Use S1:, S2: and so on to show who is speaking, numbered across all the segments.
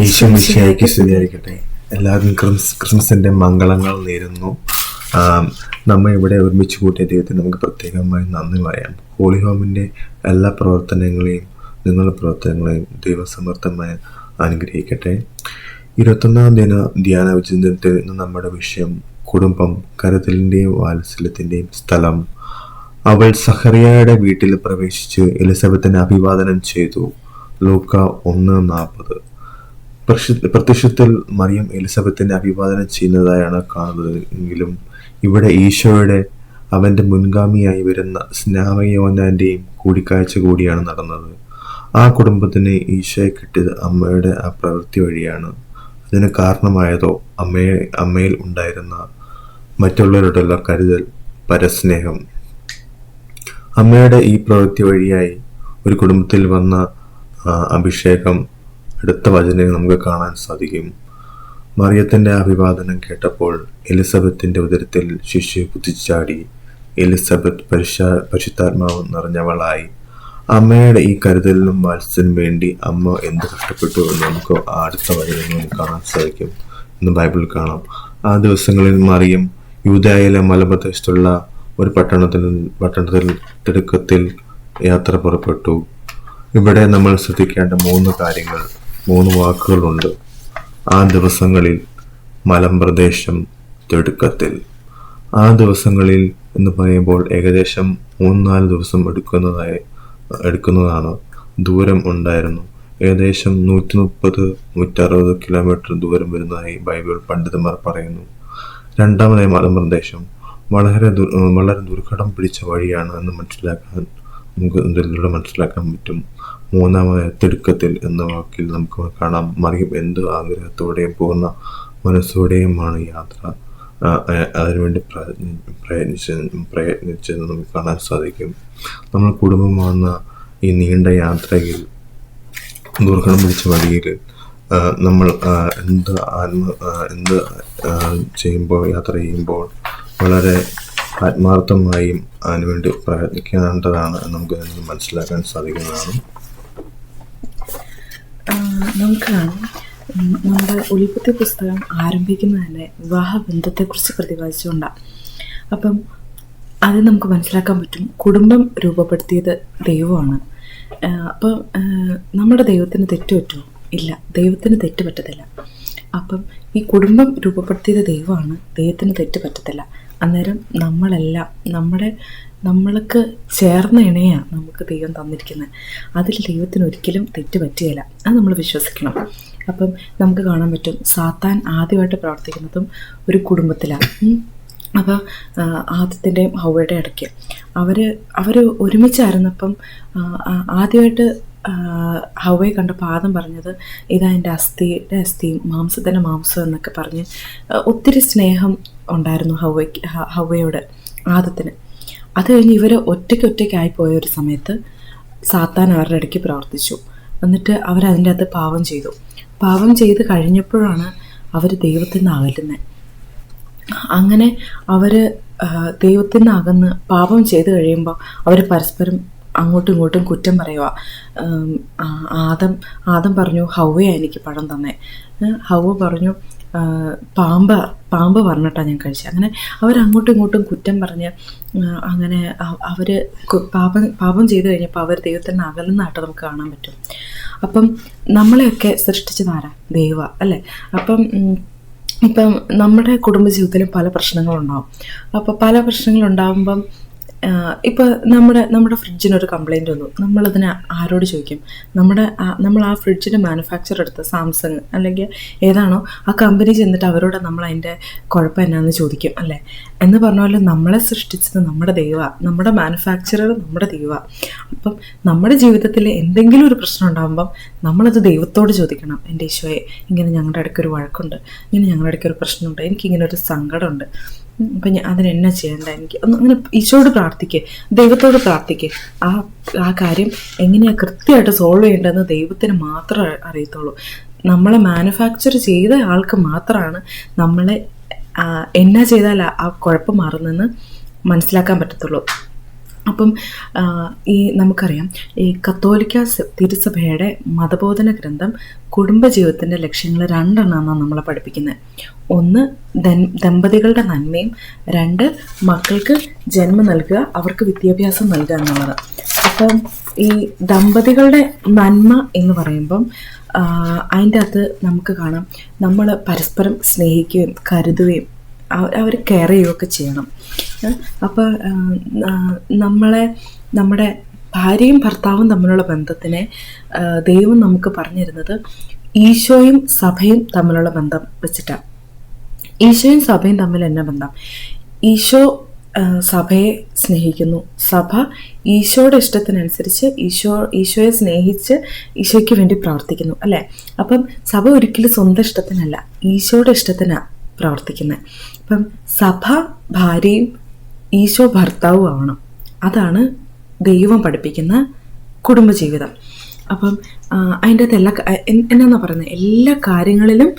S1: ഈശോ മിശിഹായ്ക്ക് സ്തുതിയായിരിക്കട്ടെ. എല്ലാവരും ക്രിസ്മസിന്റെ മംഗളങ്ങൾ നേരുന്നു. നമ്മെ ഇവിടെ ഒരുമിച്ച് കൂട്ടിയ ദൈവത്തിന് നമുക്ക് പ്രത്യേകമായി നന്ദി പറയാം. ഹോളി ഹോമിന്റെ എല്ലാ പ്രവർത്തനങ്ങളെയും നിങ്ങളുടെ പ്രവർത്തനങ്ങളെയും ദൈവസമർത്ഥമായി അനുഗ്രഹിക്കട്ടെ. 21-ാം ദിന ധ്യാന വിചിന്തനത്തിൽ ഇന്ന് നമ്മുടെ വിഷയം കുടുംബം, കരുതലിന്റെയും വാത്സല്യത്തിന്റെയും സ്ഥലം. അവൾ സഖറിയായുടെ വീട്ടിൽ പ്രവേശിച്ച് എലിസബത്തിനെ അഭിവാദനം ചെയ്തു. ലൂക്ക 1:40. പ്രത്യക്ഷത്തിൽ മറിയം എലിസബത്തിനെ അഭിവാദനം ചെയ്യുന്നതായാണ് കാണുന്നത്. എങ്കിലും ഇവിടെ ഈശോയുടെ അവന്റെ മുൻഗാമിയായി വരുന്ന സ്നാപകയോഹന്നാന്റെയും കൂടിക്കാഴ്ച കൂടിയാണ് നടന്നത്. ആ കുടുംബത്തിന് ഈശോയെ കിട്ടിയത് അമ്മയുടെ ആ പ്രവൃത്തി വഴിയാണ്. അതിന് കാരണമായതോ അമ്മയിൽ ഉണ്ടായിരുന്ന മറ്റുള്ളവരോടുള്ള കരുതൽ, പരസ്നേഹം. അമ്മയുടെ ഈ പ്രവൃത്തി വഴിയായി ഒരു കുടുംബത്തിൽ വന്ന അഭിഷേകം അടുത്ത വചനങ്ങൾ നമുക്ക് കാണാൻ സാധിക്കും. മറിയത്തിന്റെ അഭിവാദനം കേട്ടപ്പോൾ എലിസബത്തിന്റെ ഉദരത്തിൽ ശിശു കുതിച്ചാടി. എലിസബത്ത് പരിശുദ്ധാത്മാവ് നിറഞ്ഞവളായി. അമ്മയുടെ ഈ കരുതലിനും വാത്സല്യത്തിനും വേണ്ടി അമ്മ എന്ത് കഷ്ടപ്പെട്ടു എന്ന് നമുക്ക് അടുത്ത വചനങ്ങളിൽ കാണാൻ സാധിക്കും എന്ന് ബൈബിളിൽ കാണാം. ആ ദിവസങ്ങളിൽ മറിയം യൂദയായിലെ മലപ്രദേശത്തുള്ള ഒരു പട്ടണത്തിൽ തിടുക്കത്തിൽ യാത്ര പുറപ്പെട്ടു. ഇവിടെ നമ്മൾ ശ്രദ്ധിക്കേണ്ട 3 വാക്കുകളുണ്ട്. ആ ദിവസങ്ങളിൽ, മലമ്പ്രദേശം, തിടുക്കത്തിൽ. ആ ദിവസങ്ങളിൽ എന്ന് പറയുമ്പോൾ ഏകദേശം 3-4 ദിവസം എടുക്കുന്നതാണ് ദൂരം ഉണ്ടായിരുന്നു. ഏകദേശം 130-160 കിലോമീറ്റർ ദൂരം വരുന്നതായി ബൈബിൾ പണ്ഡിതന്മാർ പറയുന്നു. രണ്ടാമതായി മലമ്പ്രദേശം വളരെ ദുർഘടം പിടിച്ച വഴിയാണ് എന്ന് നമുക്ക് മനസ്സിലാക്കാൻ പറ്റും. മൂന്നാമതായ തിടുക്കത്തിൽ എന്ന വാക്കിൽ നമുക്ക് കാണാം മറിയം എന്ത് ആഗ്രഹത്തോടെയും പൂർണ്ണ മനസ്സോടെയുമാണ് യാത്ര അതിനുവേണ്ടി പ്രയത്നിച്ചെന്ന് നമുക്ക് കാണാൻ സാധിക്കും. നമ്മൾ കുടുംബമാകുന്ന ഈ നീണ്ട യാത്രയിൽ, ദുർഘടം പിടിച്ച വഴിയിൽ നമ്മൾ എന്ത് യാത്ര ചെയ്യുമ്പോൾ വളരെ ആത്മാർത്ഥമായും അതിനുവേണ്ടി പ്രയത്നിക്കേണ്ടതാണ് എന്ന് നമുക്ക് മനസ്സിലാക്കാൻ സാധിക്കുന്നതാണ്.
S2: നമുക്ക് കാണാം, നമ്മുടെ ഉൽപ്പത്തി പുസ്തകം ആരംഭിക്കുന്നത് തന്നെ വിവാഹബന്ധത്തെക്കുറിച്ച് പ്രതിപാദിച്ചുകൊണ്ടാണ്. അപ്പം അത് നമുക്ക് മനസ്സിലാക്കാൻ പറ്റും, കുടുംബം രൂപപ്പെടുത്തിയത് ദൈവമാണ്. അപ്പം നമ്മുടെ ദൈവത്തിന് തെറ്റ് പറ്റുമോ? ഇല്ല, ദൈവത്തിന് തെറ്റ് പറ്റത്തില്ല. അപ്പം ഈ കുടുംബം രൂപപ്പെടുത്തിയത് ദൈവമാണ്, ദൈവത്തിന് തെറ്റ് പറ്റത്തില്ല. അന്നേരം നമ്മളെല്ലാം നമ്മൾക്ക് ചേർന്ന ഇണയാണ് നമുക്ക് ദൈവം തന്നിരിക്കുന്നത്. അതിൽ ദൈവത്തിന് ഒരിക്കലും തെറ്റ് പറ്റുകയില്ല. അത് നമ്മൾ വിശ്വസിക്കണം. അപ്പം നമുക്ക് കാണാൻ പറ്റും, സാത്താൻ ആദ്യമായിട്ട് പ്രവർത്തിക്കുന്നതും ഒരു കുടുംബത്തിലാണ്. അപ്പോൾ ആദത്തിൻ്റെയും ഹൗവയുടെയും ഇടയ്ക്ക് അവർ ഒരുമിച്ചായിരുന്നപ്പം ആദ്യമായിട്ട് ഹൗവയെ കണ്ടപ്പോൾ ആദം പറഞ്ഞത്, ഇതാ എൻ്റെ അസ്ഥിയുടെ അസ്ഥിയും മാംസത്തിൻ്റെ മാംസം എന്നൊക്കെ പറഞ്ഞ് ഒത്തിരി സ്നേഹം ഉണ്ടായിരുന്നു ഹൗവയോട്, ആദത്തിന്. അത് കഴിഞ്ഞ് ഇവർ ഒറ്റയ്ക്കായി പോയ ഒരു സമയത്ത് സാത്താൻ അവരുടെ ഇടയ്ക്ക് പ്രവർത്തിച്ചു. എന്നിട്ട് അവരതിൻ്റെ അകത്ത് പാപം ചെയ്ത് കഴിഞ്ഞപ്പോഴാണ് അവർ ദൈവത്തിൽ നിന്ന് അകലുന്നത്. അങ്ങനെ അവർ ദൈവത്തിൽ നിന്ന് അകന്ന് പാപം ചെയ്ത് കഴിയുമ്പോൾ അവർ പരസ്പരം അങ്ങോട്ടും ഇങ്ങോട്ടും കുറ്റം പറയുക. ആദം പറഞ്ഞു, ഹൗവയാണ് എനിക്ക് പഴം തന്നെ. ഹൗവ പറഞ്ഞു, പാമ്പ് പറഞ്ഞിട്ടാണ് ഞാൻ കഴിച്ചത്. അങ്ങനെ അവരങ്ങോട്ടും ഇങ്ങോട്ടും കുറ്റം പറഞ്ഞ് അങ്ങനെ അവർ പാപം ചെയ്ത് കഴിഞ്ഞപ്പോൾ അവർ ദൈവത്തിൽ നിന്ന് അകലുന്നതായിട്ട് നമുക്ക് കാണാൻ പറ്റും. അപ്പം നമ്മളെയൊക്കെ സൃഷ്ടിച്ചതാരാ? ദൈവ അല്ലേ? ഇപ്പം നമ്മുടെ കുടുംബജീവിതത്തിലും പല പ്രശ്നങ്ങളുണ്ടാവും. അപ്പോൾ പല പ്രശ്നങ്ങളുണ്ടാകുമ്പം ഇപ്പോൾ നമ്മുടെ ഫ്രിഡ്ജിനൊരു കംപ്ലൈൻറ്റ് വന്നു. നമ്മളതിന് ആരോട് ചോദിക്കും? നമ്മൾ ആ ഫ്രിഡ്ജിൻ്റെ മാനുഫാക്ചർ എടുത്ത് സാംസങ് അല്ലെങ്കിൽ ഏതാണോ ആ കമ്പനി ചെന്നിട്ട് അവരോട് നമ്മൾ അതിൻ്റെ കുഴപ്പം എന്നാന്ന് ചോദിക്കും അല്ലേ? എന്ന് പറഞ്ഞ പോലെ നമ്മളെ സൃഷ്ടിച്ചത് നമ്മുടെ ദൈവമാണ്, നമ്മുടെ മാനുഫാക്ചറർ നമ്മുടെ ദൈവമാണ്. അപ്പം നമ്മുടെ ജീവിതത്തിൽ എന്തെങ്കിലും ഒരു പ്രശ്നം ഉണ്ടാകുമ്പം നമ്മളത് ദൈവത്തോട് ചോദിക്കണം. എൻ്റെ ഈശോയെ, ഇങ്ങനെ ഞങ്ങളുടെ ഇടയ്ക്കൊരു വഴക്കുണ്ട്, ഇങ്ങനെ ഞങ്ങളുടെ ഇടയ്ക്കൊരു പ്രശ്നമുണ്ട്, എനിക്കിങ്ങനെ ഒരു സങ്കടമുണ്ട്, അപ്പം അതിനെന്നാ ചെയ്യേണ്ട, എനിക്ക് അങ്ങനെ ഈശോയോട് പ്രാർത്ഥിക്കുക, ദൈവത്തോട് പ്രാർത്ഥിക്കുക. ആ കാര്യം എങ്ങനെയാണ് കൃത്യമായിട്ട് സോൾവ് ചെയ്യേണ്ടതെന്ന് ദൈവത്തിന് മാത്രമേ അറിയത്തുള്ളൂ. നമ്മളെ മാനുഫാക്ചർ ചെയ്ത ആൾക്ക് മാത്രമാണ് നമ്മളെ എന്നാ ചെയ്താൽ ആ കുഴപ്പം മാറുന്നതെന്ന് മനസ്സിലാക്കാൻ പറ്റത്തുള്ളൂ. അപ്പം നമുക്കറിയാം ഈ കത്തോലിക്ക തിരുസഭയുടെ മതബോധന ഗ്രന്ഥം കുടുംബജീവിതത്തിൻ്റെ ലക്ഷ്യങ്ങൾ 2 എണ്ണമാണ് നമ്മളെ പഠിപ്പിക്കുന്നത്. ഒന്ന് ദമ്പതികളുടെ നന്മയും, 2 മക്കൾക്ക് ജന്മം നൽകുക, അവർക്ക് വിദ്യാഭ്യാസം നൽകുക എന്നുള്ളത്. അപ്പം ഈ ദമ്പതികളുടെ നന്മ എന്ന് പറയുമ്പം അതിൻ്റെ അകത്ത് നമുക്ക് കാണാം, നമ്മൾ പരസ്പരം സ്നേഹിക്കുകയും കരുതുകയും അവർ കെയർ ചെയ്യുകയൊക്കെ ചെയ്യണം. അപ്പോൾ നമ്മുടെ ഭാര്യയും ഭർത്താവും തമ്മിലുള്ള ബന്ധത്തിനെ ദൈവം നമുക്ക് പറഞ്ഞു തരുന്നത് ഈശോയും സഭയും തമ്മിലുള്ള ബന്ധം വെച്ചിട്ടാണ്. ഈശോയും സഭയും തമ്മിൽ എന്നാ ബന്ധം? ഈശോ സഭയെ സ്നേഹിക്കുന്നു, സഭ ഈശോയുടെ ഇഷ്ടത്തിനനുസരിച്ച് ഈശോയെ സ്നേഹിച്ച് ഈശോയ്ക്ക് വേണ്ടി പ്രവർത്തിക്കുന്നു, അല്ലേ? അപ്പം സഭ ഒരിക്കലും സ്വന്തം ഇഷ്ടത്തിനല്ല, ഈശോയുടെ ഇഷ്ടത്തിനാണ് പ്രവർത്തിക്കുന്നത്. അപ്പം സഭ ഭാര്യയും ഈശോ ഭർത്താവും ആവണം. അതാണ് ദൈവം പഠിപ്പിക്കുന്ന കുടുംബജീവിതം. അപ്പം അതിൻ്റെ അകത്ത് എന്നാ പറയുന്നത്, എല്ലാ കാര്യങ്ങളിലും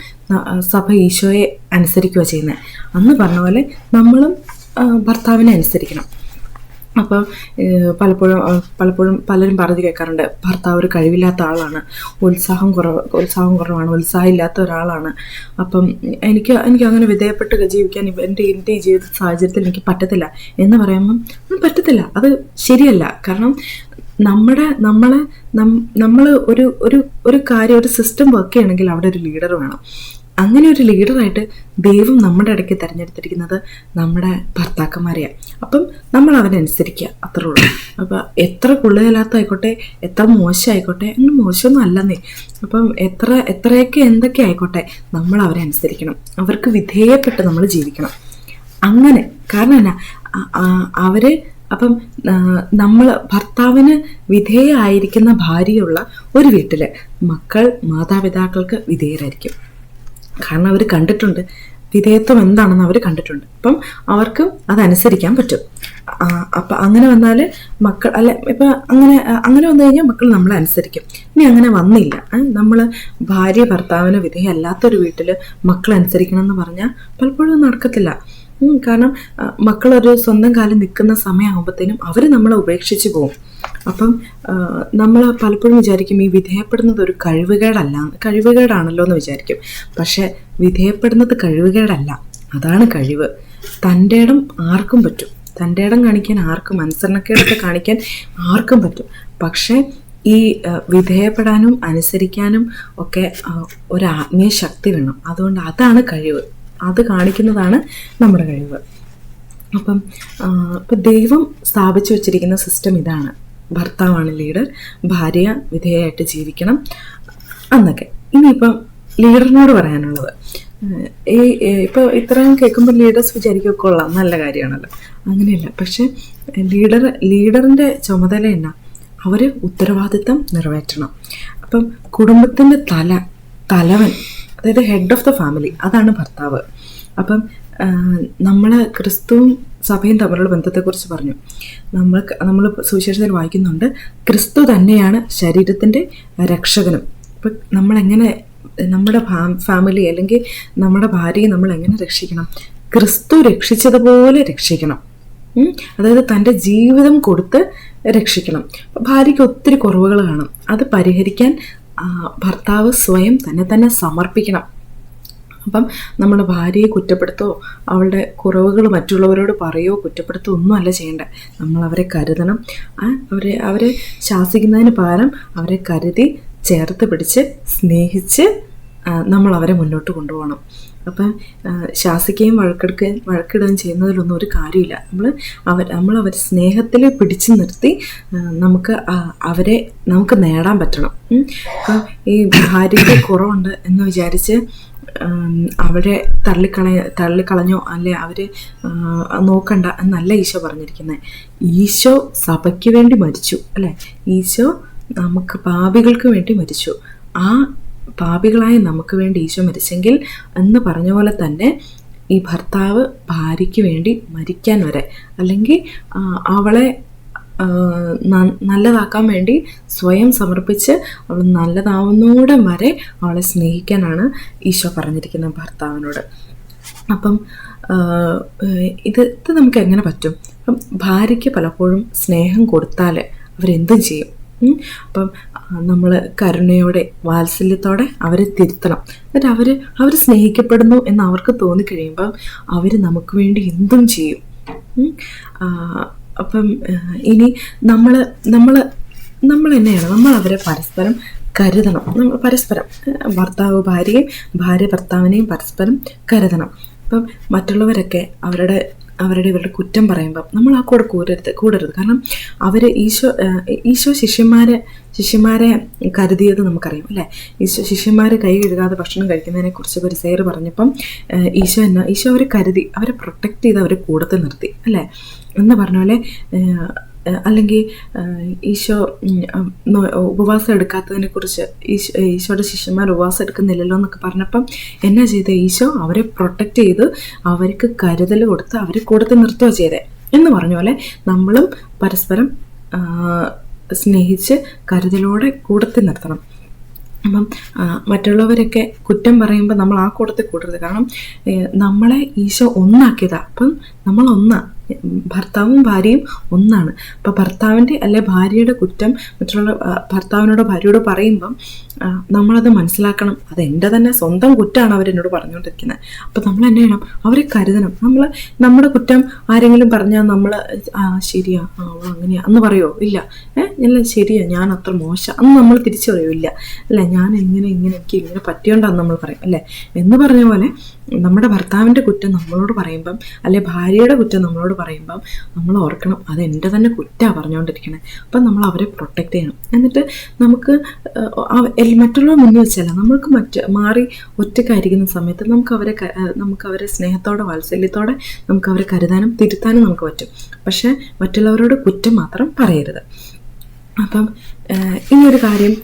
S2: സഭ ഈശോയെ അനുസരിക്കുക ചെയ്യുന്നത്. അന്ന് പറഞ്ഞ പോലെ നമ്മളും ഭർത്താവിനെ അനുസരിക്കണം. അപ്പോൾ പലപ്പോഴും പലരും പറഞ്ഞു കേൾക്കാറുണ്ട്, ഭർത്താവ് ഒരു കഴിവില്ലാത്ത ആളാണ്, ഉത്സാഹം കുറവാണ്, ഉത്സാഹം ഇല്ലാത്ത ഒരാളാണ്. അപ്പം എനിക്ക് അങ്ങനെ വിധേയപ്പെട്ട് ജീവിക്കാൻ എൻ്റെ ഈ ജീവിത സാഹചര്യത്തിൽ എനിക്ക് പറ്റത്തില്ല എന്ന് പറയുമ്പം പറ്റത്തില്ല, അത് ശരിയല്ല. കാരണം നമ്മൾ ഒരു കാര്യം, ഒരു സിസ്റ്റം വർക്ക് ചെയ്യണമെങ്കിൽ അവിടെ ഒരു ലീഡർ വേണം. അങ്ങനെ ഒരു ലീഡറായിട്ട് ദൈവം നമ്മുടെ ഇടയ്ക്ക് തിരഞ്ഞെടുത്തിരിക്കുന്നത് നമ്മുടെ ഭർത്താക്കന്മാരെയാണ്. അപ്പം നമ്മൾ അവരനുസരിക്കുക, അത്രേ ഉള്ളൂ. അപ്പം എത്ര കൊള്ളുകയില്ലാത്തതായിക്കോട്ടെ, എത്ര മോശമായിക്കോട്ടെ, അങ്ങനെ മോശമൊന്നും അല്ലെന്നേ. അപ്പം എത്രയൊക്കെ എന്തൊക്കെ ആയിക്കോട്ടെ, നമ്മൾ അവരെ അനുസരിക്കണം, അവർക്ക് വിധേയപ്പെട്ട് നമ്മൾ ജീവിക്കണം. അങ്ങനെ കാരണം എന്നാ അപ്പം നമ്മൾ ഭർത്താവിന് വിധേയമായിരിക്കുന്ന ഭാര്യയുള്ള ഒരു വീട്ടിൽ മക്കൾ മാതാപിതാക്കൾക്ക് വിധേയരായിരിക്കും. കാരണം അവർ കണ്ടിട്ടുണ്ട് വിധേയത്വം എന്താണെന്ന് അവർ കണ്ടിട്ടുണ്ട്. അപ്പം അവർക്കും അതനുസരിക്കാൻ പറ്റും. അപ്പം അങ്ങനെ വന്നാൽ മക്കൾ ഇപ്പം അങ്ങനെ വന്നു കഴിഞ്ഞാൽ മക്കൾ നമ്മളെ അനുസരിക്കും. ഇനി അങ്ങനെ വന്നില്ല, നമ്മൾ ഭാര്യ ഭർത്താവിന് വിധേയമല്ലാത്തൊരു വീട്ടിൽ മക്കൾ അനുസരിക്കണം എന്ന് പറഞ്ഞാൽ പലപ്പോഴും നടക്കത്തില്ല. കാരണം മക്കളൊരു സ്വന്തം കാലം നിൽക്കുന്ന സമയമാകുമ്പോഴത്തേനും അവർ നമ്മളെ ഉപേക്ഷിച്ച് പോകും. അപ്പം നമ്മൾ പലപ്പോഴും വിചാരിക്കും ഈ വിധേയപ്പെടുന്നത് ഒരു കഴിവുകേടാണല്ലോ എന്ന് വിചാരിക്കും. പക്ഷെ വിധേയപ്പെടുന്നത് കഴിവുകേടല്ല, അതാണ് കഴിവ്. തൻ്റെ ഇടം ആർക്കും പറ്റും, തൻ്റെ ഇടം കാണിക്കാൻ ആർക്കും, അനുസരണക്കേടൊക്കെ കാണിക്കാൻ ആർക്കും പറ്റും. പക്ഷെ ഈ വിധേയപ്പെടാനും അനുസരിക്കാനും ഒക്കെ ഒരു ആത്മീയ ശക്തി വേണം. അതുകൊണ്ട് അതാണ് കഴിവ്, അത് കാണിക്കുന്നതാണ് നമ്മുടെ കഴിവ്. അപ്പം ദൈവം സ്ഥാപിച്ചു വച്ചിരിക്കുന്ന സിസ്റ്റം ഇതാണ്. ഭർത്താവാണ് ലീഡർ, ഭാര്യ വിധേയമായിട്ട് ജീവിക്കണം എന്നൊക്കെ. ഇനിയിപ്പം ലീഡറിനോട് പറയാനുള്ളത്, ഇപ്പോൾ ഇത്രയും കേൾക്കുമ്പോൾ ലീഡേഴ്സ് വിചാരിക്കുക കൊള്ളാം, നല്ല കാര്യമാണല്ലോ. അങ്ങനെയല്ല. പക്ഷെ ലീഡറിൻ്റെ ചുമതല എന്നാ? അവർ ഉത്തരവാദിത്തം നിറവേറ്റണം. അപ്പം കുടുംബത്തിൻ്റെ തലവൻ, അതായത് ഹെഡ് ഓഫ് ദ ഫാമിലി, അതാണ് ഭർത്താവ്. അപ്പം നമ്മൾ ക്രിസ്തുവും സഭയും തമ്മിലുള്ള ബന്ധത്തെക്കുറിച്ച് പറഞ്ഞു. നമ്മൾ സുവിശേഷത്തിൽ വായിക്കുന്നുണ്ട്, ക്രിസ്തു തന്നെയാണ് ശരീരത്തിൻ്റെ രക്ഷകനും. ഇപ്പം നമ്മളെങ്ങനെ നമ്മുടെ ഫാമിലി അല്ലെങ്കിൽ നമ്മുടെ ഭാര്യയെ നമ്മൾ എങ്ങനെ രക്ഷിക്കണം? ക്രിസ്തു രക്ഷിച്ചതുപോലെ രക്ഷിക്കണം. അതായത് തൻ്റെ ജീവിതം കൊടുത്ത് രക്ഷിക്കണം. ഭാര്യയ്ക്ക് ഒത്തിരി കുറവുകൾ കാണും, അത് പരിഹരിക്കാൻ ഭർത്താവ് സ്വയം തന്നെ സമർപ്പിക്കണം. അപ്പം നമ്മുടെ ഭാര്യയെ കുറ്റപ്പെടുത്തോ അവളുടെ കുറവുകൾ മറ്റുള്ളവരോട് പറയുകയോ കുറ്റപ്പെടുത്തോ ഒന്നുമല്ല ചെയ്യേണ്ടത്. നമ്മൾ അവരെ കരുതണം. അവരെ ശാസിക്കുന്നതിന് പകരം അവരെ കരുതി ചേർത്ത് പിടിച്ച് സ്നേഹിച്ച് നമ്മൾ അവരെ മുന്നോട്ട് കൊണ്ടുപോകണം. അപ്പം ശാസിക്കുകയും വഴക്കിടുകയും ചെയ്യുന്നതിലൊന്നും ഒരു കാര്യമില്ല. നമ്മൾ അവരെ സ്നേഹത്തിൽ പിടിച്ചു നിർത്തി നമുക്ക് നേടാൻ പറ്റണം. അപ്പം ഈ ഭാര്യയുടെ കുറവുണ്ട് എന്ന് വിചാരിച്ച് അവരെ തള്ളിക്കളഞ്ഞോ അല്ലെ അവർ നോക്കണ്ട എന്നല്ല ഈശോ പറഞ്ഞിരിക്കുന്നത്. ഈശോ സഭയ്ക്ക് വേണ്ടി മരിച്ചു, അല്ലേ? ഈശോ നമുക്ക് പാപികൾക്ക് വേണ്ടി മരിച്ചു. ആ പാപികളായി നമുക്ക് വേണ്ടി ഈശോ മരിച്ചെങ്കിൽ എന്ന് പറഞ്ഞ പോലെ തന്നെ ഈ ഭർത്താവ് ഭാര്യയ്ക്ക് വേണ്ടി മരിക്കാൻ വരെ, അല്ലെങ്കിൽ അവളെ നല്ലതാക്കാൻ വേണ്ടി സ്വയം സമർപ്പിച്ച് അവൾ നല്ലതാവുന്നോടെ വരെ അവളെ സ്നേഹിക്കാനാണ് ഈശോ പറഞ്ഞിരിക്കുന്നത് ഭർത്താവിനോട്. അപ്പം ഇത് നമുക്ക് എങ്ങനെ പറ്റും? അപ്പം ഭാര്യയ്ക്ക് പലപ്പോഴും സ്നേഹം കൊടുത്താൽ അവരെന്തും ചെയ്യും. അപ്പം നമ്മൾ കരുണയോടെ വാത്സല്യത്തോടെ അവരെ തിരുത്തണം. എന്നിട്ട് അവർ സ്നേഹിക്കപ്പെടുന്നു എന്ന് അവർക്ക് തോന്നിക്കഴിയുമ്പം അവർ നമുക്ക് വേണ്ടി എന്തും ചെയ്യും. അപ്പം ഇനി നമ്മൾ തന്നെയാണ് നമ്മൾ അവരെ പരസ്പരം കരുതണം. നമ്മൾ പരസ്പരം ഭർത്താവ് ഭാര്യയും ഭാര്യ ഭർത്താവിനെയും പരസ്പരം കരുതണം. അപ്പം മറ്റുള്ളവരൊക്കെ ഇവരുടെ കുറ്റം പറയുമ്പം നമ്മൾ ആ കൂടെ കൂടരുത്. കാരണം അവർ ഈശോ ശിഷ്യന്മാരെ കരുതിയത് നമുക്കറിയാം അല്ലേ. ശിഷ്യന്മാർ കൈ കഴുകാതെ ഭക്ഷണം കഴിക്കുന്നതിനെ കുറിച്ച് ഫരിസേയർ പറഞ്ഞപ്പം ഈശോ അവരെ കരുതി, അവരെ പ്രൊട്ടക്റ്റ് ചെയ്ത് അവരെ കൂടത്തിൽ നിർത്തി അല്ലേ എന്ന് പറഞ്ഞ പോലെ. അല്ലെങ്കിൽ ഈശോ ഉപവാസം എടുക്കാത്തതിനെ കുറിച്ച് ഈശോയുടെ ശിഷ്യന്മാർ ഉപവാസം എടുക്കുന്നില്ലല്ലോ എന്നൊക്കെ പറഞ്ഞപ്പം എന്നാ ചെയ്തേ? ഈശോ അവരെ പ്രൊട്ടക്റ്റ് ചെയ്ത് അവർക്ക് കരുതൽ കൊടുത്ത് അവരെ കൂടത്തിൽ നിർത്തുക ചെയ്തേ എന്ന് പറഞ്ഞ പോലെ നമ്മളും പരസ്പരം സ്നേഹിച്ച് കരുതലോടെ കൂടത്തിൽ നിർത്തണം. അപ്പം മറ്റുള്ളവരൊക്കെ കുറ്റം പറയുമ്പോൾ നമ്മൾ ആ കൂട്ടത്തിൽ കൂടരുത്. കാരണം നമ്മളെ ഈശോ ഒന്നാക്കിയതാ. അപ്പം നമ്മൾ ഭർത്താവും ഭാര്യയും ഒന്നാണ്. അപ്പം ഭർത്താവിൻ്റെ അല്ലെ ഭാര്യയുടെ കുറ്റം മറ്റുള്ള ഭർത്താവിനോടോ ഭാര്യയോടോ പറയുമ്പം നമ്മളത് മനസ്സിലാക്കണം. അത് എൻ്റെ തന്നെ സ്വന്തം കുറ്റമാണ് അവരെന്നോട് പറഞ്ഞുകൊണ്ടിരിക്കുന്നത്. അപ്പം നമ്മൾ എന്നാ ചെയ്യണം? അവരെ കരുതണം. നമ്മുടെ കുറ്റം ആരെങ്കിലും പറഞ്ഞാൽ നമ്മൾ ശരിയാ അങ്ങനെയാ അന്ന് പറയുമോ? ഇല്ല. അല്ല ശരിയാ, ഞാൻ അത്ര മോശം അന്ന് നമ്മൾ തിരിച്ചു പറയുമോ? ഇല്ല. അല്ല ഞാൻ എനിക്ക് ഇങ്ങനെ പറ്റിയോണ്ടാന്ന് നമ്മൾ പറയും അല്ലേ. എന്ന് പറഞ്ഞ പോലെ നമ്മുടെ ഭർത്താവിൻ്റെ കുറ്റം നമ്മളോട് പറയുമ്പം അല്ലെ ഭാര്യയുടെ കുറ്റം നമ്മളോട് പറയുമ്പം നമ്മൾ ഓർക്കണം അത് എൻ്റെ തന്നെ കുറ്റമാണ് പറഞ്ഞുകൊണ്ടിരിക്കണേ. അപ്പം നമ്മൾ അവരെ പ്രൊട്ടക്റ്റ് ചെയ്യണം. എന്നിട്ട് നമുക്ക് മറ്റുള്ളവർ മുന്നിൽ വെച്ചല്ല, നമ്മൾക്ക് മാറി ഒറ്റയ്ക്കായിരിക്കുന്ന സമയത്ത് നമുക്ക് അവരെ സ്നേഹത്തോടെ വാത്സല്യത്തോടെ നമുക്ക് അവരെ കരുതാനും തിരുത്താനും നമുക്ക് പറ്റും. പക്ഷെ മറ്റുള്ളവരോട് കുറ്റം മാത്രം പറയരുത്. അപ്പം ഇനിയൊരു കാര്യം,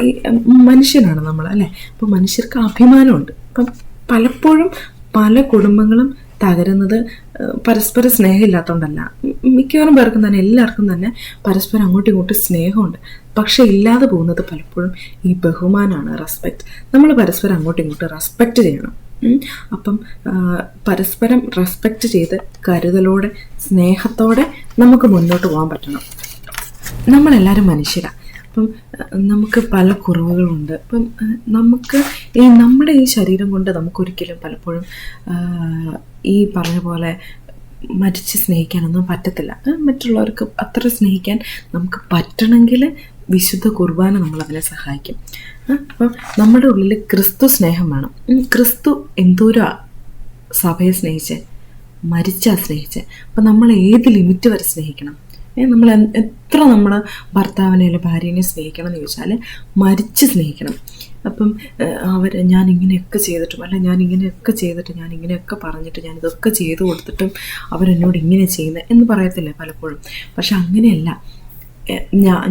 S2: ഈ മനുഷ്യനാണ് നമ്മൾ അല്ലേ. അപ്പം മനുഷ്യർക്ക് അഭിമാനമുണ്ട്. അപ്പം പലപ്പോഴും പല കുടുംബങ്ങളും തകരുന്നത് പരസ്പര സ്നേഹം ഇല്ലാത്തതുകൊണ്ടല്ല. മിക്കവാറും പേർക്കും തന്നെ എല്ലാവർക്കും തന്നെ പരസ്പരം അങ്ങോട്ടും ഇങ്ങോട്ടും സ്നേഹമുണ്ട്. പക്ഷെ ഇല്ലാതെ പോകുന്നത് പലപ്പോഴും ഈ ബഹുമാനമാണ്, റെസ്പെക്റ്റ്. നമ്മൾ പരസ്പരം അങ്ങോട്ടും ഇങ്ങോട്ടും റെസ്പെക്റ്റ് ചെയ്യണം. അപ്പം പരസ്പരം റെസ്പെക്റ്റ് ചെയ്ത് കരുതലോടെ സ്നേഹത്തോടെ നമുക്ക് മുന്നോട്ട് പോകാൻ പറ്റണം. നമ്മളെല്ലാവരും മനുഷ്യരാണ്. അപ്പം നമുക്ക് പല കുറവുകളുണ്ട്. അപ്പം നമുക്ക് നമ്മുടെ ഈ ശരീരം കൊണ്ട് നമുക്കൊരിക്കലും പലപ്പോഴും ഈ പറഞ്ഞ പോലെ മരിച്ച് സ്നേഹിക്കാനൊന്നും പറ്റത്തില്ല. മറ്റുള്ളവർക്ക് അത്ര സ്നേഹിക്കാൻ നമുക്ക് പറ്റണമെങ്കിൽ വിശുദ്ധ കുർബാന നമ്മളതിനെ സഹായിക്കും. അപ്പം നമ്മുടെ ഉള്ളിൽ ക്രിസ്തു സ്നേഹം വേണം. ക്രിസ്തു എന്തോരാ സഭയെ സ്നേഹിച്ചേ, മരിച്ചാ സ്നേഹിച്ചേ. അപ്പം നമ്മൾ ഏത് ലിമിറ്റ് വരെ സ്നേഹിക്കണം? നമ്മൾ എത്ര നമ്മുടെ ഭർത്താവിനെ അല്ലെങ്കിൽ ഭാര്യനെ സ്നേഹിക്കണം എന്ന് ചോദിച്ചാൽ മരിച്ച് സ്നേഹിക്കണം. അപ്പം ഞാൻ ഇങ്ങനെയൊക്കെ ചെയ്തിട്ടും അല്ല ഞാൻ ഇങ്ങനെയൊക്കെ പറഞ്ഞിട്ട് ഞാൻ ഇതൊക്കെ ചെയ്തു കൊടുത്തിട്ടും അവരെന്നോട് ഇങ്ങനെ ചെയ്യുന്നത് എന്ന് പറയത്തില്ലേ പലപ്പോഴും. പക്ഷെ അങ്ങനെയല്ല,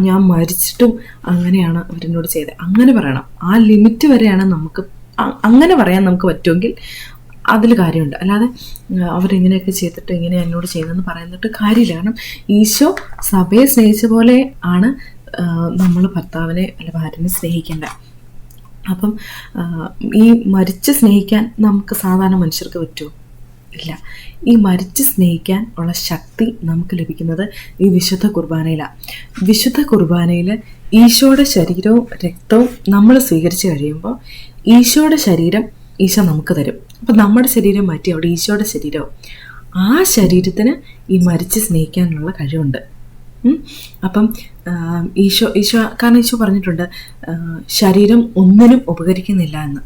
S2: ഞാൻ മരിച്ചിട്ടും അങ്ങനെയാണ് അവരെന്നോട് ചെയ്തത് അങ്ങനെ പറയണം. ആ ലിമിറ്റ് വരെയാണ് നമുക്ക് അങ്ങനെ പറയാൻ നമുക്ക് പറ്റുമെങ്കിൽ അതിൽ കാര്യമുണ്ട്. അല്ലാതെ അവരെങ്ങനെയൊക്കെ ചെയ്തിട്ട് ഇങ്ങനെ എന്നോട് ചെയ്യുന്നതെന്ന് പറയുന്നിട്ട് കാര്യമില്ല. കാരണം ഈശോ സഭയെ സ്നേഹിച്ച പോലെ ആണ് നമ്മൾ ഭർത്താവിനെ അല്ല ഭാര്യനെ സ്നേഹിക്കേണ്ടത്. അപ്പം ഈ മരിച്ച് സ്നേഹിക്കാൻ നമുക്ക് സാധാരണ മനുഷ്യർക്ക് പറ്റുമോ? ഇല്ല. ഈ മരിച്ച് സ്നേഹിക്കാൻ ഉള്ള ശക്തി നമുക്ക് ലഭിക്കുന്നത് ഈ വിശുദ്ധ കുർബാനയിലാണ്. വിശുദ്ധ കുർബാനയിൽ ഈശോയുടെ ശരീരവും രക്തവും നമ്മൾ സ്വീകരിച്ച് കഴിയുമ്പോൾ ഈശോയുടെ ശരീരം ഈശോ നമുക്ക് തരും. അപ്പം നമ്മുടെ ശരീരം മാറ്റി അവിടെ ഈശോയുടെ ശരീരവും ആ ശരീരത്തിന് ഈ മരിച്ച് സ്നേഹിക്കാനുള്ള കഴിവുണ്ട്. അപ്പം ഈശോ കാരണം ഈശോ പറഞ്ഞിട്ടുണ്ട് ശരീരം ഒന്നിനും ഉപകരിക്കുന്നില്ല എന്ന്.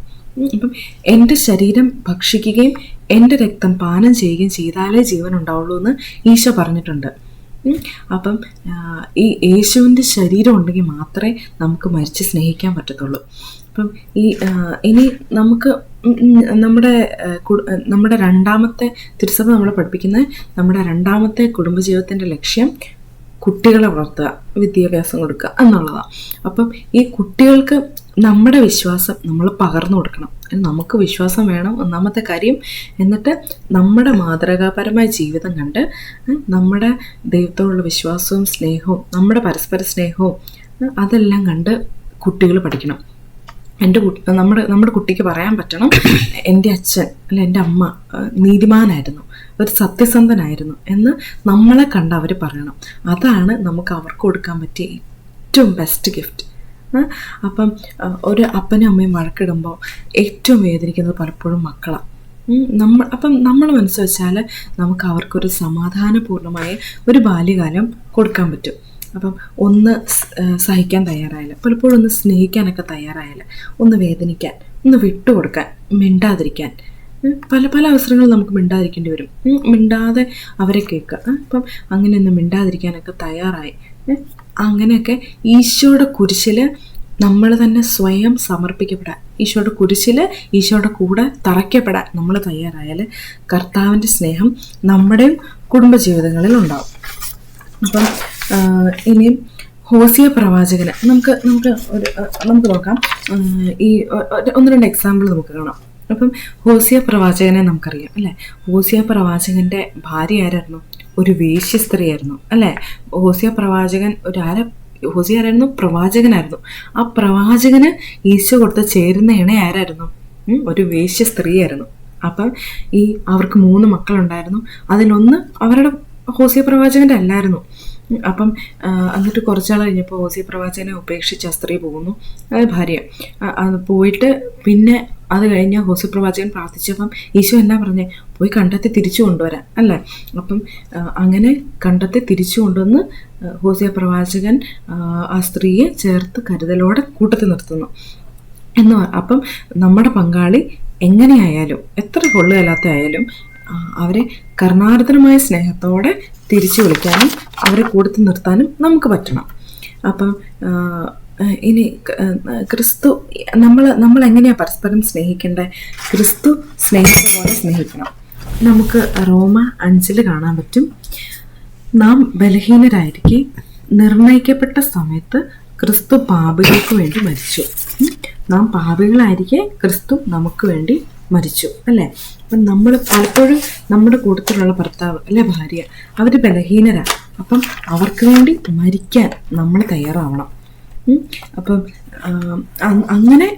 S2: അപ്പം എൻ്റെ ശരീരം ഭക്ഷിക്കുകയും എൻ്റെ രക്തം പാനം ചെയ്യുകയും ചെയ്താലേ ജീവൻ ഉണ്ടാവുള്ളൂ എന്ന് ഈശോ പറഞ്ഞിട്ടുണ്ട്. അപ്പം ഈ യേശുവിൻ്റെ ശരീരം ഉണ്ടെങ്കിൽ മാത്രമേ നമുക്ക് മരിച്ച് സ്നേഹിക്കാൻ പറ്റത്തുള്ളൂ. അപ്പം ഇനി നമുക്ക് നമ്മുടെ രണ്ടാമത്തെ തിരുസഭ നമ്മളെ പഠിപ്പിക്കുന്നത് നമ്മുടെ രണ്ടാമത്തെ കുടുംബജീവിതത്തിൻ്റെ ലക്ഷ്യം കുട്ടികളെ വളർത്തുക, വിദ്യാഭ്യാസം കൊടുക്കുക എന്നുള്ളതാണ്. അപ്പം ഈ കുട്ടികൾക്ക് നമ്മുടെ വിശ്വാസം നമ്മൾ പകർന്നു കൊടുക്കണം. നമുക്ക് വിശ്വാസം വേണം ഒന്നാമത്തെ കാര്യം. എന്നിട്ട് നമ്മുടെ മാതൃകാപരമായ ജീവിതം കണ്ട് നമ്മുടെ ദൈവത്തോടുള്ള വിശ്വാസവും സ്നേഹവും നമ്മുടെ പരസ്പര സ്നേഹവും അതെല്ലാം കണ്ട് കുട്ടികൾ പഠിക്കണം. നമ്മുടെ കുട്ടിക്ക് പറയാൻ പറ്റണം, എൻ്റെ അച്ഛൻ അല്ല എൻ്റെ അമ്മ നീതിമാനായിരുന്നു, ഒരു സത്യസന്ധനായിരുന്നു എന്ന് നമ്മളെ കണ്ട് അവർ പറയണം. അതാണ് നമുക്ക് അവർക്ക് കൊടുക്കാൻ പറ്റിയ ഏറ്റവും ബെസ്റ്റ് ഗിഫ്റ്റ്. അപ്പം ഒരു അപ്പനും അമ്മയും വഴക്കിടുമ്പോൾ ഏറ്റവും വേദനിക്കുന്നത് പലപ്പോഴും മക്കളാണ്. നമ്മൾ മനസ്സ് വെച്ചാൽ നമുക്ക് അവർക്കൊരു സമാധാനപൂർണ്ണമായ ഒരു ബാല്യകാലം കൊടുക്കാൻ പറ്റും. അപ്പം ഒന്ന് സഹിക്കാൻ തയ്യാറായാൽ, പലപ്പോഴും ഒന്ന് സ്നേഹിക്കാനൊക്കെ തയ്യാറായാൽ, ഒന്ന് വേദനിക്കാൻ, ഒന്ന് വിട്ടുകൊടുക്കാൻ, മിണ്ടാതിരിക്കാൻ, പല അവസരങ്ങളിൽ നമുക്ക് മിണ്ടാതിരിക്കേണ്ടി വരും. മിണ്ടാതെ അവരെ കേൾക്കുക. അപ്പം അങ്ങനെയൊന്ന് മിണ്ടാതിരിക്കാനൊക്കെ തയ്യാറായി അങ്ങനെയൊക്കെ ഈശോയുടെ കുരിശിൽ നമ്മൾ തന്നെ സ്വയം സമർപ്പിക്കപ്പെടാൻ, ഈശോയുടെ കുരിശിൽ ഈശോയുടെ കൂടെ തറയ്ക്കപ്പെടാൻ നമ്മൾ തയ്യാറായാൽ കർത്താവിൻ്റെ സ്നേഹം നമ്മുടെയും കുടുംബജീവിതങ്ങളിൽ ഉണ്ടാവും. അപ്പം ഇനിയും ഹോസിയ പ്രവാചകന് നമുക്ക് നോക്കാം. ഈ 1-2 എക്സാമ്പിൾ നമുക്ക് കാണാം. അപ്പം ഹോസിയ പ്രവാചകനെ നമുക്കറിയാം അല്ലേ. ഹോസിയ പ്രവാചകന്റെ ഭാര്യ ആരായിരുന്നു? ഒരു വേശ്യ സ്ത്രീയായിരുന്നു അല്ലേ. ഹോസിയ പ്രവാചകൻ ഹോസിയ ആരായിരുന്നു? പ്രവാചകനായിരുന്നു. ആ പ്രവാചകന് ഈശോ കൊടുത്ത ചേരുന്ന ഇണ ആരായിരുന്നു? ഒരു വേശ്യ സ്ത്രീയായിരുന്നു. അപ്പം അവർക്ക് 3 മക്കളുണ്ടായിരുന്നു. അതിലൊന്ന് അവരുടെ ഹോസിയ പ്രവാചകന്റെ അല്ലായിരുന്നു. അപ്പം എന്നിട്ട് കുറച്ചാൾ കഴിഞ്ഞപ്പോൾ ഹോസിയ പ്രവാചകനെ ഉപേക്ഷിച്ച് ആ സ്ത്രീ പോകുന്നു, ഭാര്യ പോയിട്ട്. പിന്നെ അത് കഴിഞ്ഞ് ഹോസിയ പ്രവാചകൻ പ്രാർത്ഥിച്ചപ്പം ഈശോ എന്നാ പറഞ്ഞേ? പോയി കണ്ടെത്തി തിരിച്ചു കൊണ്ടുവരാൻ അല്ലേ. അപ്പം അങ്ങനെ കണ്ടെത്തി തിരിച്ചു കൊണ്ടുവന്ന് ഹോസിയ പ്രവാചകൻ ആ സ്ത്രീയെ ചേർത്ത് കരുതലോടെ കൂട്ടത്തിൽ നിർത്തുന്നു അപ്പം നമ്മുടെ പങ്കാളി എങ്ങനെയായാലും, എത്ര കൊള്ളുകയല്ലാത്ത ആയാലും, അവരെ കരുണാർദ്രമായ സ്നേഹത്തോടെ തിരിച്ചു വിളിക്കാനും അവരെ കൂട്ടത്തിൽ നിർത്താനും നമുക്ക് പറ്റണം. അപ്പം ഇനി ക്രിസ്തു നമ്മൾ എങ്ങനെയാണ് പരസ്പരം സ്നേഹിക്കേണ്ടത്? ക്രിസ്തു സ്നേഹിച്ച പോലെ സ്നേഹിക്കണം. നമുക്ക് റോമ 5 കാണാൻ പറ്റും. നാം ബലഹീനരായിരിക്കെ നിർണയിക്കപ്പെട്ട സമയത്ത് ക്രിസ്തു പാപികൾക്ക് വേണ്ടി മരിച്ചു. നാം പാപികളായിരിക്കെ ക്രിസ്തു നമുക്ക് വേണ്ടി മരിച്ചു അല്ലേ. അപ്പം നമ്മൾ പലപ്പോഴും നമ്മുടെ കൂട്ടത്തിലുള്ള ഭർത്താവ് അല്ലെ ഭാര്യ അവർ ബലഹീനരാണ്. അപ്പം അവർക്ക് വേണ്ടി മരിക്കാൻ നമ്മൾ തയ്യാറാവണം. അപ്പം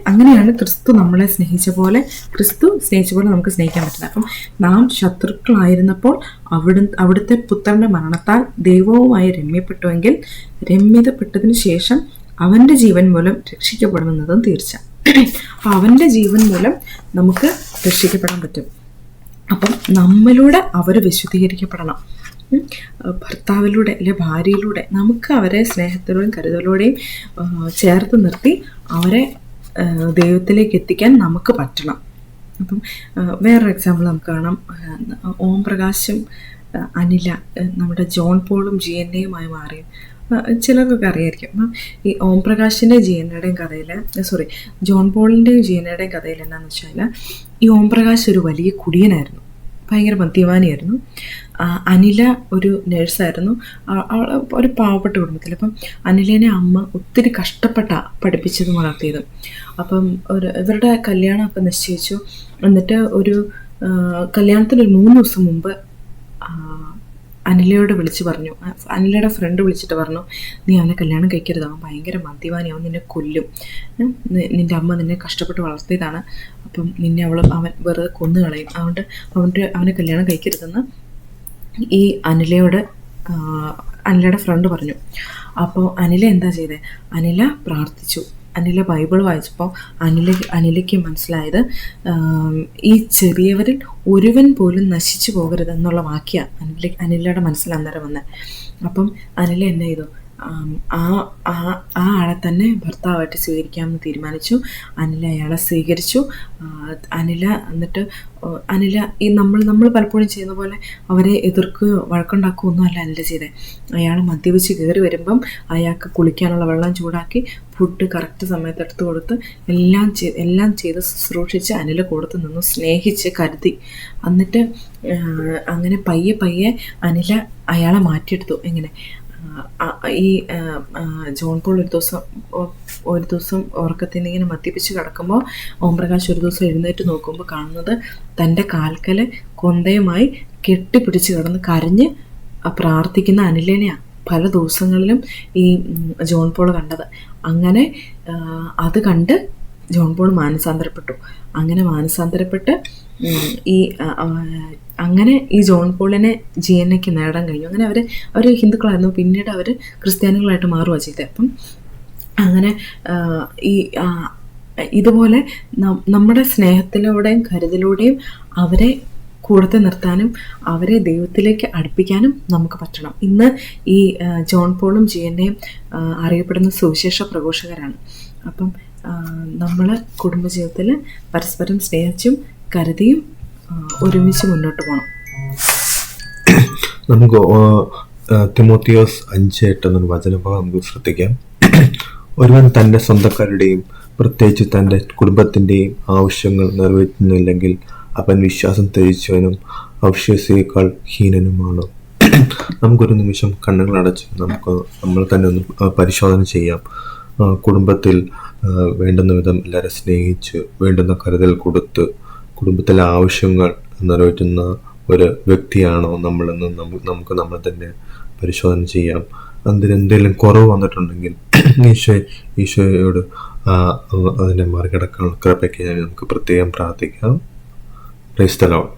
S2: അങ്ങനെയാണ് ക്രിസ്തു നമ്മളെ സ്നേഹിച്ച പോലെ നമുക്ക് സ്നേഹിക്കാൻ പറ്റുന്നത്. അപ്പം നാം ശത്രുക്കളായിരുന്നപ്പോൾ അവിടുത്തെ പുത്രന്റെ മരണത്താൽ ദൈവവുമായി രമ്യപ്പെട്ടുവെങ്കിൽ രമ്യതപ്പെട്ടതിന് ശേഷം അവന്റെ ജീവൻ മൂലം രക്ഷിക്കപ്പെടുമെന്നതും തീർച്ച. അപ്പം അവന്റെ ജീവൻ മൂലം നമുക്ക് രക്ഷിക്കപ്പെടാൻ പറ്റും. അപ്പം നമ്മളിലൂടെ അവർ വിശുദ്ധീകരിക്കപ്പെടണം. ഭർത്താവിലൂടെ അല്ലെ ഭാര്യയിലൂടെ നമുക്ക് അവരെ സ്നേഹത്തോടെയും കരുതലോടെയും ചേർത്ത് നിർത്തി അവരെ ദൈവത്തിലേക്ക് എത്തിക്കാൻ നമുക്ക് പറ്റണം. അപ്പം വേറൊരു എക്സാമ്പിൾ നമുക്ക് കാണാം. ഓം പ്രകാശും അനില നമ്മുടെ ജോൺ പോളും GNAയുമായി മാറി ചിലർക്കൊക്കെ അറിയായിരിക്കും. അപ്പം ഈ ഓം പ്രകാശിൻ്റെ GNAയുടെയും കഥയിൽ ജോൺ പോളിൻ്റെയും GNAയുടെയും കഥയിൽ എന്താണെന്ന് വെച്ചാൽ, ഈ ഓം പ്രകാശ് ഒരു വലിയ കുടിയനായിരുന്നു, ഭയങ്കര മദ്യപാനിയായിരുന്നു. അനില ഒരു നേഴ്സായിരുന്നു, അവൾ ഒരു പാവപ്പെട്ട കുടുംബത്തിൽ. അപ്പം അനിലേനെ അമ്മ ഒത്തിരി പഠിപ്പിച്ചതും വളർത്തിയതും. അപ്പം ഇവരുടെ കല്യാണമൊക്കെ നിശ്ചയിച്ചു. എന്നിട്ട് ഒരു കല്യാണത്തിന് ഒരു 3 ദിവസം മുമ്പ് അനിലയോട് വിളിച്ച് പറഞ്ഞു, അനിലയുടെ ഫ്രണ്ട് വിളിച്ചിട്ട് പറഞ്ഞു, നീ അവനെ കല്യാണം കഴിക്കരുത്, അവൻ ഭയങ്കര മദ്യപാനി, അവൻ നിന്നെ കൊല്ലും, നിൻ്റെ അമ്മ നിന്നെ കഷ്ടപ്പെട്ട് വളർത്തിയതാണ്, അപ്പം നിന്നെ അവൻ വെറുതെ കൊന്നു കളയും, അതുകൊണ്ട് അവനെ കല്യാണം കഴിക്കരുതെന്ന് ഈ അനിലയുടെ ഫ്രണ്ട് പറഞ്ഞു. അപ്പോൾ അനില എന്താ ചെയ്തത്? അനില പ്രാർത്ഥിച്ചു. അനില ബൈബിൾ വായിച്ചപ്പോൾ അനിലയ്ക്ക് മനസ്സിലായത് ഈ ചെറിയവരിൽ ഒരുവൻ പോലും നശിച്ചു പോകരുതെന്നുള്ള വാക്യമാണ് അനിലയുടെ മനസ്സിൽ അന്നേരം വന്നത്. അപ്പം അനില എന്നാ ചെയ്തു? ആ ആളെ തന്നെ ഭർത്താവായിട്ട് സ്വീകരിക്കാമെന്ന് തീരുമാനിച്ചു. അനില അയാളെ സ്വീകരിച്ചു. എന്നിട്ട് അനില ഈ നമ്മൾ പലപ്പോഴും ചെയ്യുന്ന പോലെ അവരെ എതിർക്കുകയോ വഴക്കുണ്ടാക്കുകയോ ഒന്നുമല്ല അനില ചെയ്തത്. അയാൾ മദ്യപിച്ച് കയറി വരുമ്പം അയാൾക്ക് കുളിക്കാനുള്ള വെള്ളം ചൂടാക്കി, ഫുഡ് കറക്റ്റ് സമയത്ത് എടുത്തു കൊടുത്ത് എല്ലാം ചെയ്ത് ശുശ്രൂഷിച്ച് അനില കൊടുത്ത് നിന്നു, സ്നേഹിച്ച് കരുതി. എന്നിട്ട് അങ്ങനെ പയ്യെ അനില അയാളെ മാറ്റിയെടുത്തു. എങ്ങനെ? ഈ ജോൺ പോൾ ഒരു ദിവസം ഉറക്കത്തിൽ നിന്ന് ഇങ്ങനെ മദ്യപിച്ച് കിടക്കുമ്പോൾ ഓംപ്രകാശ് ഒരു ദിവസം എഴുന്നേറ്റ് നോക്കുമ്പോൾ കാണുന്നത് തൻ്റെ കാൽക്കല് കൊന്തയുമായി കെട്ടിപ്പിടിച്ച് കിടന്ന് കരഞ്ഞ് പ്രാർത്ഥിക്കുന്ന അനിലേനെയാണ് പല ദിവസങ്ങളിലും ഈ ജോൺ പോൾ കണ്ടത്. അങ്ങനെ അത് കണ്ട് ജോൺ പോൾ മാനസാന്തരപ്പെട്ടു. അങ്ങനെ മാനസാന്തരപ്പെട്ട് ഈ അങ്ങനെ ഈ ജോൺ പോളിനെ ജിയന്നയ്ക്ക് നേടാൻ കഴിഞ്ഞു. അങ്ങനെ അവർ ഹിന്ദുക്കളായിരുന്നു, പിന്നീട് അവർ ക്രിസ്ത്യാനികളായിട്ട് മാറുകയാണ് ചെയ്തത്. അപ്പം അങ്ങനെ ഈ ഇതുപോലെ നമ്മുടെ സ്നേഹത്തിലൂടെയും കരുതലൂടെയും അവരെ കൂടത്തെ നിർത്താനും അവരെ ദൈവത്തിലേക്ക് അടുപ്പിക്കാനും നമുക്ക് പറ്റണം. ഇന്ന് ഈ ജോൺ പോളും ജിയന്നയും അറിയപ്പെടുന്ന സുവിശേഷ പ്രഘോഷകരാണ്. അപ്പം നമ്മൾ കുടുംബജീവിതത്തിൽ പരസ്പരം സ്നേഹിച്ചും കരുതിയും ഒരുമിച്ച് മുന്നോട്ട് പോകണം.
S1: നമുക്ക് തിമോത്തിയോസ് 5:8 എന്നൊരു വചനഭാഗം നമുക്ക് ശ്രദ്ധിക്കാം. ഒരുവൻ തൻ്റെ സ്വന്തക്കാരുടെയും പ്രത്യേകിച്ച് തൻ്റെ കുടുംബത്തിൻ്റെയും ആവശ്യങ്ങൾ നിറവേറ്റുന്നില്ലെങ്കിൽ അവൻ വിശ്വാസം ത്യജിച്ചവനും അവിശ്വാസിയേക്കാൾ ഹീനനുമാണ്. നമുക്കൊരു നിമിഷം കണ്ണുകൾ അടച്ച് നമ്മൾ തന്നെ ഒന്ന് പരിശോധന ചെയ്യാം. കുടുംബത്തിൽ വേണ്ടുന്ന വിധം എല്ലാവരും സ്നേഹിച്ച് വേണ്ടുന്ന കരുതൽ കൊടുത്ത് കുടുംബത്തിലെ ആവശ്യങ്ങൾ നിറവേറ്റുന്ന ഒരു വ്യക്തിയാണോ നമ്മളെന്ന് നമുക്ക് നമ്മൾ തന്നെ പരിശോധന ചെയ്യാം. അതിലെന്തെങ്കിലും കുറവ് വന്നിട്ടുണ്ടെങ്കിൽ ഈശോയോട് അതിനെ മറികടക്കാനുള്ള കൃപയ്ക്ക് നമുക്ക് പ്രത്യേകം പ്രാർത്ഥിക്കാം. Praise the Lord.